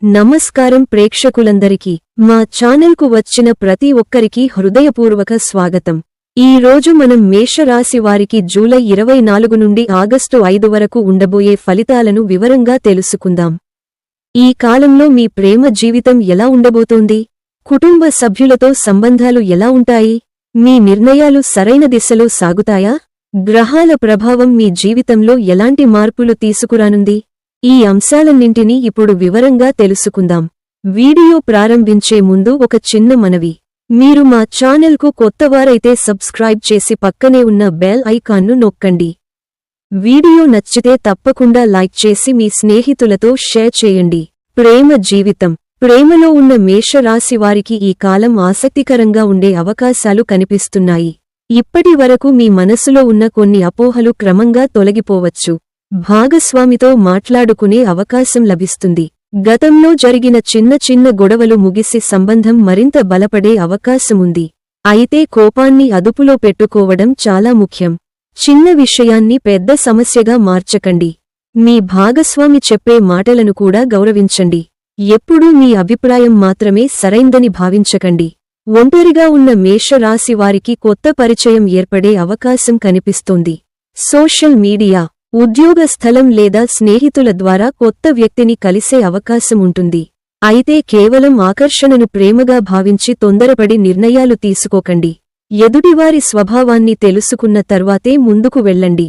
నమస్కారం ప్రేక్షకులందరికీ మా ఛానల్కు వచ్చిన ప్రతి ఒక్కరికి హృదయపూర్వక స్వాగతం. ఈ రోజు మనం మేషరాశి వారికి జూలై 24 నుండి ఆగస్టు 5 వరకు ఉండబోయే ఫలితాలను వివరంగా తెలుసుకుందాం. ఈ కాలంలో మీ ప్రేమ జీవితం ఎలా ఉండబోతోంది? కుటుంబ సభ్యులతో సంబంధాలు ఎలా ఉంటాయి? మీ నిర్ణయాలు సరైన దిశలో సాగుతాయా? గ్రహాల ప్రభావం మీ జీవితంలో ఎలాంటి మార్పులు తీసుకురానుంది? ఈ అంశాలన్నింటినీ ఇప్పుడు వివరంగా తెలుసుకుందాం. వీడియో ప్రారంభించే ముందు ఒక చిన్న మనవి. మీరు మా ఛానల్కు కొత్తవారైతే సబ్స్క్రైబ్ చేసి పక్కనే ఉన్న బెల్ ఐకాన్ను నొక్కండి. వీడియో నచ్చితే తప్పకుండా లైక్ చేసి మీ స్నేహితులతో షేర్ చేయండి. ప్రేమ జీవితం. ప్రేమలో ఉన్న మేషరాశి వారికి ఈ కాలం ఆసక్తికరంగా ఉండే అవకాశాలు కనిపిస్తున్నాయి. ఇప్పటి వరకు మీ మనసులో ఉన్న కొన్ని అపోహలు క్రమంగా తొలగిపోవచ్చు. భాగస్వామితో మాట్లాడుకునే అవకాశం లభిస్తుంది. గతంలో జరిగిన చిన్న చిన్న గొడవలు ముగిసి సంబంధం మరింత బలపడే అవకాశముంది. అయితే కోపాన్ని అదుపులో పెట్టుకోవడం చాలా ముఖ్యం. చిన్న విషయాన్ని పెద్ద సమస్యగా మార్చకండి. మీ భాగస్వామి చెప్పే మాటలను కూడా గౌరవించండి. ఎప్పుడూ మీ అభిప్రాయం మాత్రమే సరైందని భావించకండి. ఒంటరిగా ఉన్న మేషరాశి వారికి కొత్త పరిచయం ఏర్పడే అవకాశం కనిపిస్తోంది. సోషల్ మీడియా, ఉద్యోగ స్థలం లేదా స్నేహితుల ద్వారా కొత్త వ్యక్తిని కలిసే అవకాశం ఉంటుంది. అయితే కేవలం ఆకర్షణను ప్రేమగా భావించి తొందరపడి నిర్ణయాలు తీసుకోకండి. ఎదుటివారి స్వభావాన్ని తెలుసుకున్న తర్వాతే ముందుకు వెళ్ళండి.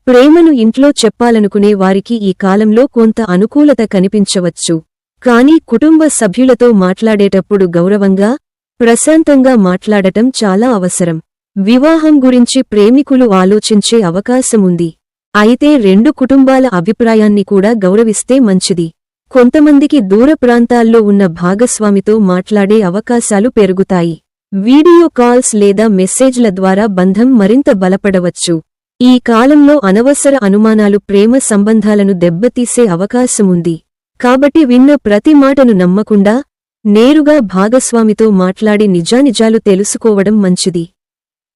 ప్రేమను ఇంట్లో చెప్పాలనుకునే వారికి ఈ కాలంలో కొంత అనుకూలత కనిపించవచ్చు. కానీ కుటుంబ సభ్యులతో మాట్లాడేటప్పుడు గౌరవంగా, ప్రశాంతంగా మాట్లాడటం చాలా అవసరం. వివాహం గురించి ప్రేమికులు ఆలోచించే అవకాశముంది. అయితే రెండు కుటుంబాల అభిప్రాయాన్ని కూడా గౌరవిస్తే మంచిది. కొంతమందికి దూర ప్రాంతాల్లో ఉన్న భాగస్వామితో మాట్లాడే అవకాశాలు పెరుగుతాయి. వీడియో కాల్స్ లేదా మెసేజ్ల ద్వారా బంధం మరింత బలపడవచ్చు. ఈ కాలంలో అనవసర అనుమానాలు ప్రేమ సంబంధాలను దెబ్బతీసే అవకాశముంది. కాబట్టి విన్న ప్రతి మాటను నమ్మకుండా, నేరుగా భాగస్వామితో మాట్లాడి నిజానిజాలు తెలుసుకోవడం మంచిది.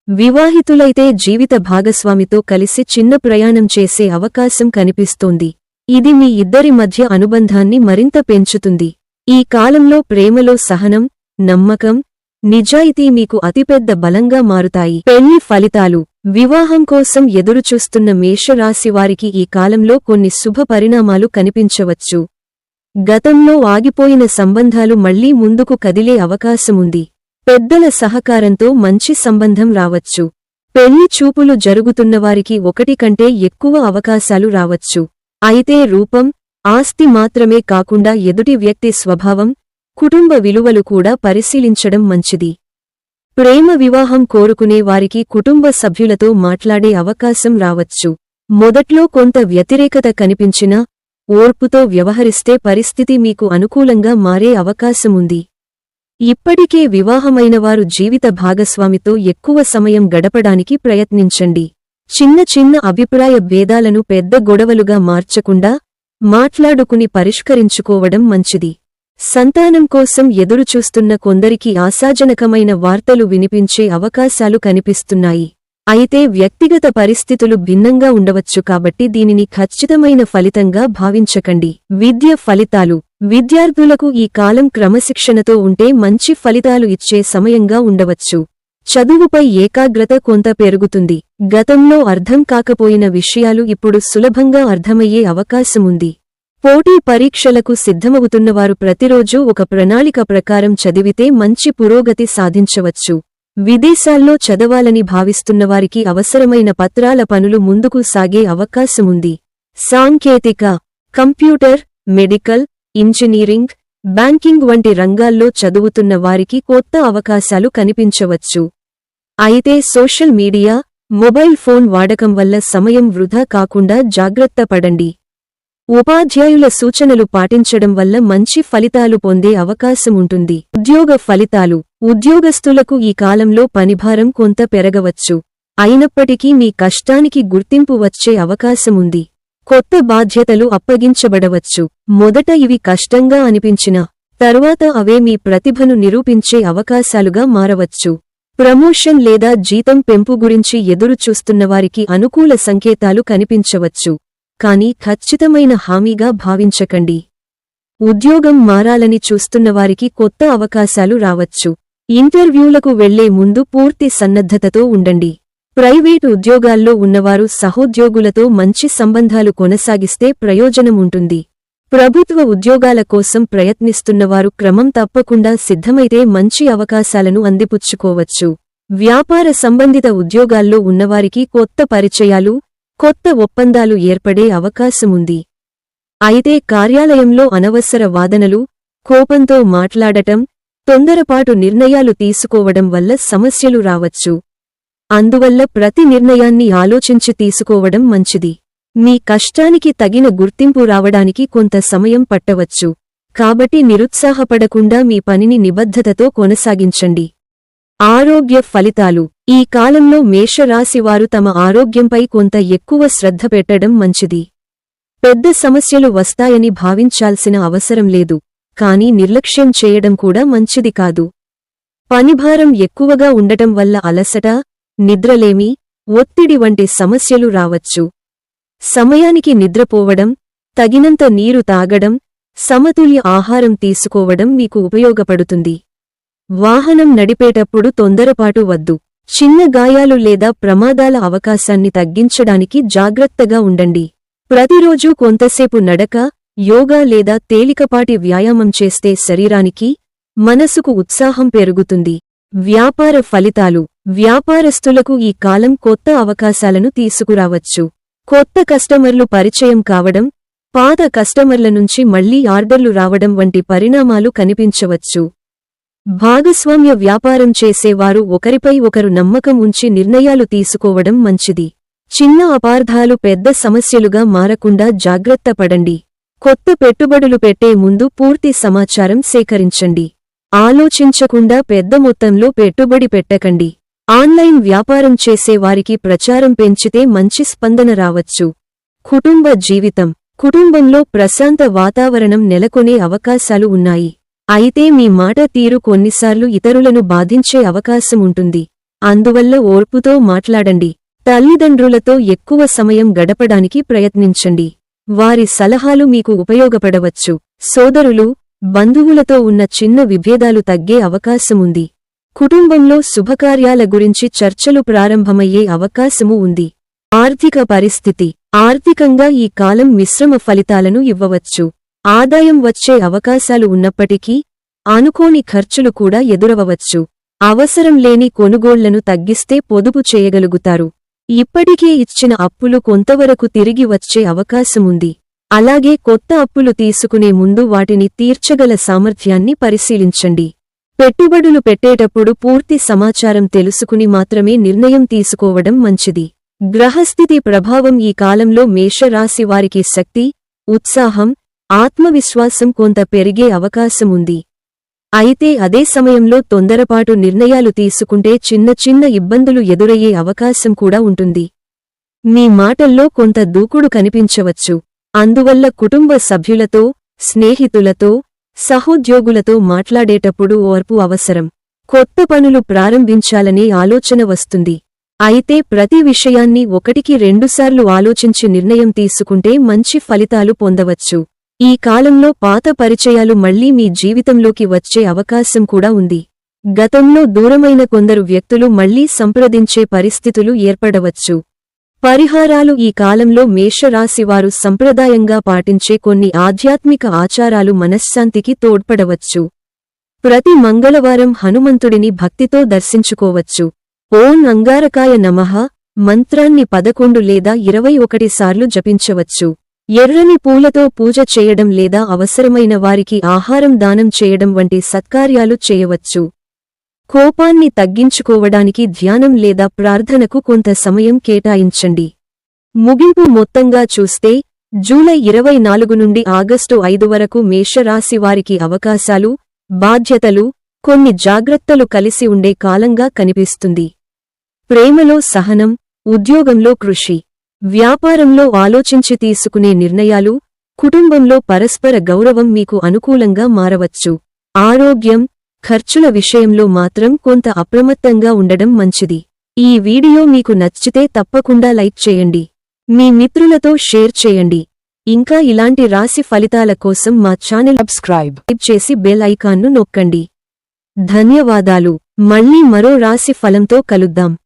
వివాహితులైతే జీవిత భాగస్వామితో కలిసి చిన్న ప్రయాణం చేసే అవకాశం కనిపిస్తోంది. ఇది మీ ఇద్దరి మధ్య అనుబంధాన్ని మరింత పెంచుతుంది. ఈ కాలంలో ప్రేమలో సహనం, నమ్మకం, నిజాయితీ మీకు అతిపెద్ద బలంగా మారుతాయి. పెళ్లి ఫలితాలు. వివాహం కోసం ఎదురుచూస్తున్న మేషరాశి వారికి ఈ కాలంలో కొన్ని శుభ పరిణామాలు కనిపించవచ్చు. గతంలో ఆగిపోయిన సంబంధాలు మళ్లీ ముందుకు కదిలే అవకాశముంది. పెద్దల సహకారంతో మంచి సంబంధం రావచ్చు. పెళ్లి చూపులు జరుగుతున్నవారికి ఒకటి కంటే ఎక్కువ అవకాశాలు రావచ్చు. అయితే రూపం, ఆస్తి మాత్రమే కాకుండా ఎదుటి వ్యక్తి స్వభావం, కుటుంబ విలువలు కూడా పరిశీలించడం మంచిది. ప్రేమ వివాహం కోరుకునే వారికి కుటుంబ సభ్యులతో మాట్లాడే అవకాశం రావచ్చు. మొదట్లో కొంత వ్యతిరేకత కనిపించినా, ఓర్పుతో వ్యవహరిస్తే పరిస్థితి మీకు అనుకూలంగా మారే అవకాశముంది. ఇప్పటికే వివాహమైనవారు జీవిత భాగస్వామితో ఎక్కువ సమయం గడపడానికి ప్రయత్నించండి. చిన్న చిన్న అభిప్రాయ భేదాలను పెద్ద గొడవలుగా మార్చకుండా, మాట్లాడుకుని పరిష్కరించుకోవడం మంచిది. సంతానం కోసం ఎదురుచూస్తున్న కొందరికి ఆశాజనకమైన వార్తలు వినిపించే అవకాశాలు కనిపిస్తున్నాయి. అయితే వ్యక్తిగత పరిస్థితులు భిన్నంగా ఉండవచ్చు కాబట్టి దీనిని ఖచ్చితమైన ఫలితంగా భావించకండి. విద్య ఫలితాలు. విద్యార్థులకు ఈ కాలం క్రమశిక్షణతో ఉంటే మంచి ఫలితాలు ఇచ్చే సమయంగా ఉండవచ్చు. చదువుపై ఏకాగ్రత కొంత పెరుగుతుంది. గతంలో అర్థం కాకపోయిన విషయాలు ఇప్పుడు సులభంగా అర్థమయ్యే అవకాశముంది. పోటీ పరీక్షలకు సిద్ధమవుతున్నవారు ప్రతిరోజూ ఒక ప్రణాళిక ప్రకారం చదివితే మంచి పురోగతి సాధించవచ్చు. విదేశాల్లో చదవాలని భావిస్తున్నవారికి అవసరమైన పత్రాల పనులు ముందుకు సాగే అవకాశముంది. సాంకేతిక, కంప్యూటర్, మెడికల్, ఇంజనీరింగ్, బ్యాంకింగ్ వంటి రంగాల్లో చదువుతున్న వారికి కొత్త అవకాశాలు కనిపించవచ్చు. అయితే సోషల్ మీడియా, మొబైల్ ఫోన్ వాడకం వల్ల సమయం వృధా కాకుండా జాగ్రత్త పడండి. ఉపాధ్యాయుల సూచనలు పాటించడం వల్ల మంచి ఫలితాలు పొందే అవకాశముంటుంది. ఉద్యోగ ఫలితాలు. ఉద్యోగస్తులకు ఈ కాలంలో పనిభారం కొంత పెరగవచ్చు. అయినప్పటికీ మీ కష్టానికి గుర్తింపు వచ్చే అవకాశముంది. కొత్త బాధ్యతలు అప్పగించబడవచ్చు. మొదట ఇవి కష్టంగా అనిపించినా, తరువాత అవే మీ ప్రతిభను నిరూపించే అవకాశాలుగా మారవచ్చు. ప్రమోషన్ లేదా జీతం పెంపు గురించి ఎదురుచూస్తున్నవారికి అనుకూల సంకేతాలు కనిపించవచ్చు. కానీ ఖచ్చితమైన హామీగా భావించకండి. ఉద్యోగం మారాలని చూస్తున్నవారికి కొత్త అవకాశాలు రావచ్చు. ఇంటర్వ్యూలకు వెళ్లే ముందు పూర్తి సన్నద్ధతతో ఉండండి. ప్రైవేటు ఉద్యోగాల్లో ఉన్నవారు సహోద్యోగులతో మంచి సంబంధాలు కొనసాగిస్తే ప్రయోజనం ఉంటుంది. ప్రభుత్వ ఉద్యోగాల కోసం ప్రయత్నిస్తున్నవారు క్రమం తప్పకుండా సిద్ధమైతే మంచి అవకాశాలను అందిపుచ్చుకోవచ్చు. వ్యాపార సంబంధిత ఉద్యోగాల్లో ఉన్నవారికి కొత్త పరిచయాలు, కొత్త ఒప్పందాలు ఏర్పడే అవకాశముంది. అయితే కార్యాలయంలో అనవసర వాదనలు, కోపంతో మాట్లాడటం, తొందరపాటు నిర్ణయాలు తీసుకోవడం వల్ల సమస్యలు రావచ్చు. అందువల్ల ప్రతి నిర్ణయాన్ని ఆలోచించి తీసుకోవడం మంచిది. మీ కష్టానికి తగిన గుర్తింపు రావడానికి కొంత సమయం పట్టవచ్చు. కాబట్టి నిరుత్సాహపడకుండా మీ పనిని నిబద్ధతతో కొనసాగించండి. ఆరోగ్య ఫలితాలు. ఈ కాలంలో మేషరాశివారు తమ ఆరోగ్యంపై కొంత ఎక్కువ శ్రద్ధ పెట్టడం మంచిది. పెద్ద సమస్యలు వస్తాయని భావించాల్సిన అవసరం లేదు, కానీ నిర్లక్ష్యం చేయడం కూడా మంచిది కాదు. పనిభారం ఎక్కువగా ఉండటం వల్ల అలసట, నిద్రలేమి, ఒత్తిడి వంటి సమస్యలు రావచ్చు. సమయానికి నిద్రపోవడం, తగినంత నీరు తాగడం, సమతుల్య ఆహారం తీసుకోవడం మీకు ఉపయోగపడుతుంది. వాహనం నడిపేటప్పుడు తొందరపాటు వద్దు. చిన్న గాయాలు లేదా ప్రమాదాల అవకాశాన్ని తగ్గించడానికి జాగ్రత్తగా ఉండండి. ప్రతిరోజూ కొంతసేపు నడక, యోగా లేదా తేలికపాటి వ్యాయామం చేస్తే శరీరానికి, మనసుకు ఉత్సాహం పెరుగుతుంది. వ్యాపార ఫలితాలు. వ్యాపారస్తులకు ఈ కాలం కొత్త అవకాశాలను తీసుకురావచ్చు. కొత్త కస్టమర్లు పరిచయం కావడం, పాత కస్టమర్ల నుంచి మళ్లీ ఆర్డర్లు రావడం వంటి పరిణామాలు కనిపించవచ్చు. భాగస్వామ్య వ్యాపారం చేసేవారు ఒకరిపై ఒకరు నమ్మకం ఉంచి నిర్ణయాలు తీసుకోవడం మంచిది. చిన్న అపార్థాలు పెద్ద సమస్యలుగా మారకుండా జాగ్రత్త పడండి. కొత్త పెట్టుబడులు పెట్టే ముందు పూర్తి సమాచారం సేకరించండి. ఆలోచించకుండా పెద్ద మొత్తంలో పెట్టుబడి పెట్టకండి. ఆన్లైన్ వ్యాపారం చేసేవారికి ప్రచారం పెంచితే మంచి స్పందన రావచ్చు. కుటుంబ జీవితం. కుటుంబంలో ప్రశాంత వాతావరణం నెలకొనే అవకాశాలు ఉన్నాయి. అయితే మీ మాట తీరు కొన్నిసార్లు ఇతరులను బాధించే అవకాశం ఉంటుంది. అందువల్ల ఓర్పుతో మాట్లాడండి. తల్లిదండ్రులతో ఎక్కువ సమయం గడపడానికి ప్రయత్నించండి. వారి సలహాలు మీకు ఉపయోగపడవచ్చు. సోదరులు, బంధువులతో ఉన్న చిన్న విభేదాలు తగ్గే అవకాశముంది. కుటుంబంలో శుభకార్యాల గురించి చర్చలు ప్రారంభమయ్యే అవకాశమూ ఉంది. ఆర్థిక పరిస్థితి. ఆర్థికంగా ఈ కాలం మిశ్రమ ఫలితాలను ఇవ్వవచ్చు. ఆదాయం వచ్చే అవకాశాలు ఉన్నప్పటికీ, అనుకోని ఖర్చులు కూడా ఎదురవవచ్చు. అవసరం లేని కొనుగోళ్లను తగ్గిస్తే పొదుపు చేయగలుగుతారు. ఇప్పటికే ఇచ్చిన అప్పులు కొంతవరకు తిరిగి వచ్చే అవకాశముంది. అలాగే కొత్త అప్పులు తీసుకునే ముందు వాటిని తీర్చగల సామర్థ్యాన్ని పరిశీలించండి. పెట్టుబడులు పెట్టేటప్పుడు పూర్తి సమాచారం తెలుసుకుని మాత్రమే నిర్ణయం తీసుకోవడం మంచిది. గ్రహస్థితి ప్రభావం. ఈ కాలంలో మేషరాశివారికి శక్తి, ఉత్సాహం, ఆత్మవిశ్వాసం కొంత పెరిగే అవకాశముంది. అయితే అదే సమయంలో తొందరపాటు నిర్ణయాలు తీసుకుంటే చిన్న చిన్న ఇబ్బందులు ఎదురయ్యే అవకాశం కూడా ఉంటుంది. మీ మాటల్లో కొంత దూకుడు కనిపించవచ్చు. అందువల్ల కుటుంబ సభ్యులతో, స్నేహితులతో, సహోద్యోగులతో మాట్లాడేటప్పుడు ఓర్పు అవసరం. కొత్త పనులు ప్రారంభించాలనే ఆలోచన వస్తుంది. అయితే ప్రతి విషయాన్ని ఒకటికి రెండుసార్లు ఆలోచించి నిర్ణయం తీసుకుంటే మంచి ఫలితాలు పొందవచ్చు. ఈ కాలంలో పాత పరిచయాలు మళ్లీ మీ జీవితంలోకి వచ్చే అవకాశం కూడా ఉంది. గతంలో దూరమైన కొందరు వ్యక్తులు మళ్లీ సంప్రదించే పరిస్థితులు ఏర్పడవచ్చు. పరిహారాలు. ఈ కాలంలో మేషరాశివారు సంప్రదాయంగా పాటించే కొన్ని ఆధ్యాత్మిక ఆచారాలు మనశ్శాంతికి తోడ్పడవచ్చు. ప్రతి మంగళవారం హనుమంతుడిని భక్తితో దర్శించుకోవచ్చు. ఓం అంగారకాయ నమః మంత్రాన్ని 11 లేదా 21 సార్లు జపించవచ్చు. ఎర్రని పూలతో పూజ చేయడం లేదా అవసరమైన వారికి ఆహారం దానం చేయడం వంటి సత్కార్యాలు చేయవచ్చు. కోపాన్ని తగ్గించుకోవడానికి ధ్యానం లేదా ప్రార్థనకు కొంత సమయం కేటాయించండి. ముగింపు. మొత్తంగా చూస్తే జూలై 24 నుండి ఆగస్టు 5 వరకు మేషరాశివారికి అవకాశాలు, బాధ్యతలు, కొన్ని జాగ్రత్తలు కలిసి ఉండే కాలంగా కనిపిస్తుంది. ప్రేమలో సహనం, ఉద్యోగంలో కృషి, వ్యాపారంలో ఆలోచించి తీసుకునే నిర్ణయాలు, కుటుంబంలో పరస్పర గౌరవం మీకు అనుకూలంగా మారవచ్చు. ఆరోగ్యం, ఖర్చుల విషయంలో మాత్రం కొంత అప్రమత్తంగా ఉండడం మంచిది. ఈ వీడియో మీకు నచ్చితే తప్పకుండా లైక్ చేయండి. మీ మిత్రులతో షేర్ చేయండి. ఇంకా ఇలాంటి రాశి ఫలితాల కోసం మా ఛానల్ సబ్స్క్రైబ్ చేసి బెల్ ఐకాన్ను నొక్కండి. ధన్యవాదాలు. మళ్ళీ మరో రాశి ఫలంతో కలుద్దాం.